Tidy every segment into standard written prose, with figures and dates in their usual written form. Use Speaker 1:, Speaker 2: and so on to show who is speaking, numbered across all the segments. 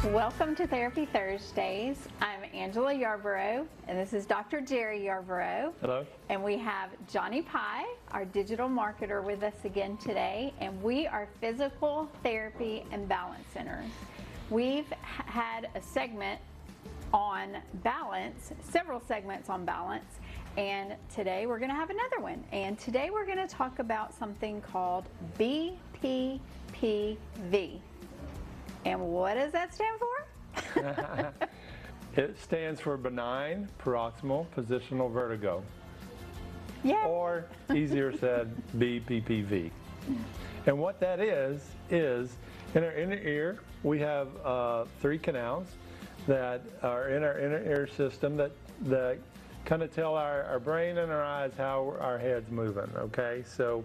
Speaker 1: Welcome to Therapy Thursdays. I'm Angela Yarborough, and this is Dr. Jerry Yarborough.
Speaker 2: Hello.
Speaker 1: And we have Johnny Pye, our digital marketer, with us again today, and we are Physical Therapy and Balance Centers. We've had a segment on balance, several segments on balance, and today we're going to have another one. And today we're going to talk about something called BPPV. And what does that stand for?
Speaker 2: It stands for benign paroxysmal positional vertigo.
Speaker 1: Yeah.
Speaker 2: Or, easier said, BPPV. And what that is in our inner ear, we have 3 canals that are in our inner ear system that kind of tell our brain and our eyes how our head's moving, okay? So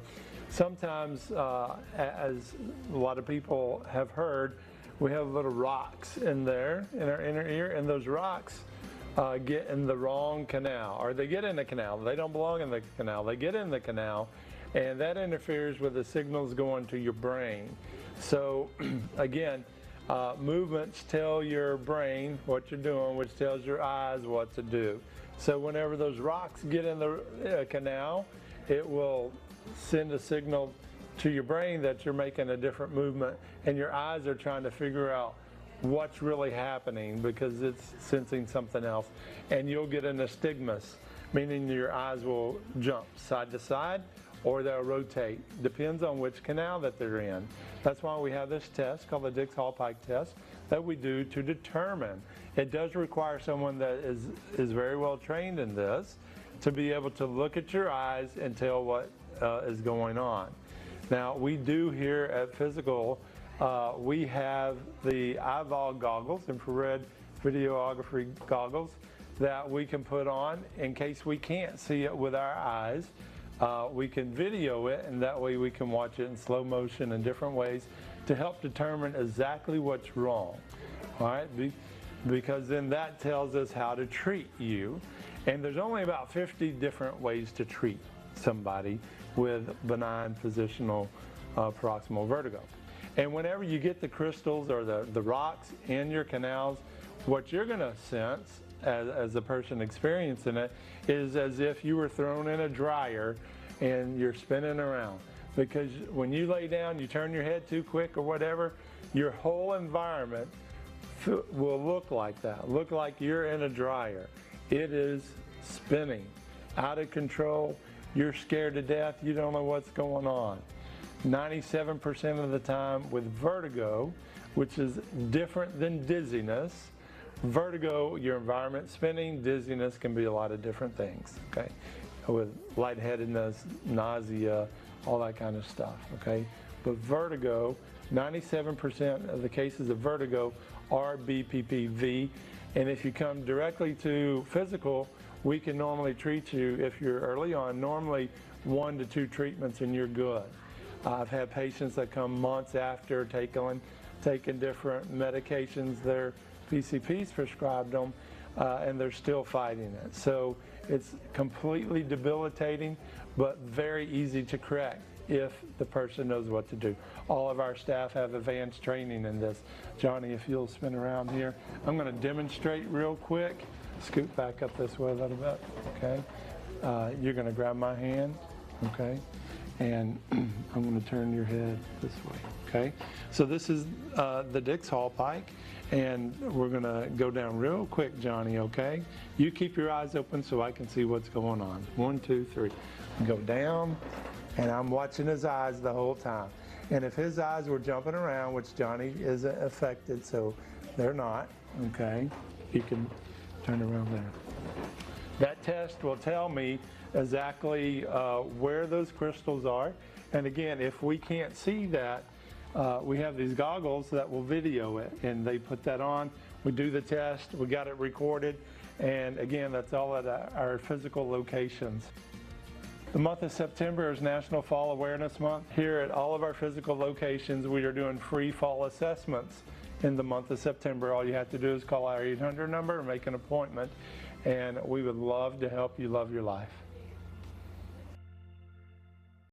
Speaker 2: sometimes, as a lot of people have heard, we have little rocks in there in our inner ear, and those rocks get in the wrong canal, or they get in the canal. They don't belong in the canal. They get in the canal, and that interferes with the signals going to your brain. So again, movements tell your brain what you're doing, which tells your eyes what to do. So whenever those rocks get in the canal, it will send a signal to your brain that you're making a different movement, and your eyes are trying to figure out what's really happening because it's sensing something else. And you'll get an astigmas, meaning your eyes will jump side to side or they'll rotate. Depends on which canal that they're in. That's why we have this test called the Dix-Hallpike test that we do to determine. It does require someone that is very well trained in this to be able to look at your eyes and tell what is going on. Now, we do here at Fyzical, we have the eyeball goggles, infrared videography goggles, that we can put on in case we can't see it with our eyes. We can video it, and that way we can watch it in slow motion in different ways to help determine exactly what's wrong, all right? Because then that tells us how to treat you. And there's only about 50 different ways to treat somebody with benign positional paroxysmal vertigo. And whenever you get the crystals or the rocks in your canals, what you're going to sense as a person experiencing it is as if you were thrown in a dryer and you're spinning around. Because when you lay down, you turn your head too quick or whatever, your whole environment will look like that, look like you're in a dryer. It is spinning, out of control. You're scared to death, you don't know what's going on. 97% of the time with vertigo, which is different than dizziness. Vertigo, your environment spinning. Dizziness can be a lot of different things, okay? With lightheadedness, nausea, all that kind of stuff, okay? But vertigo, 97% of the cases of vertigo are BPPV, and if you come directly to Fyzical, we can normally treat you, if you're early on, normally 1 to 2 treatments and you're good. I've had patients that come months after taking different medications, their PCPs prescribed them, and they're still fighting it. So it's completely debilitating, but very easy to correct if the person knows what to do. All of our staff have advanced training in this. Johnny, if you'll spin around here, I'm going to demonstrate real quick. Scoot back up this way a little bit, okay? You're going to grab my hand, okay? And I'm going to turn your head this way, okay? So this is the Dix-Hallpike, and we're going to go down real quick, Johnny, okay? You keep your eyes open so I can see what's going on. 1, 2, 3. Go down, and I'm watching his eyes the whole time. And if his eyes were jumping around, which Johnny isn't affected, so they're not, okay? You can turn around there. That test will tell me exactly where those crystals are. And again, if we can't see that, we have these goggles that will video it, and they put that on. We do the test, we got it recorded, and again, that's all at our Fyzical locations. The month of September is National Fall Awareness Month. Here at all of our Fyzical locations, we are doing free fall assessments in the month of September. All you have to do is call our 800 number and make an appointment, and we would love to help you love your life.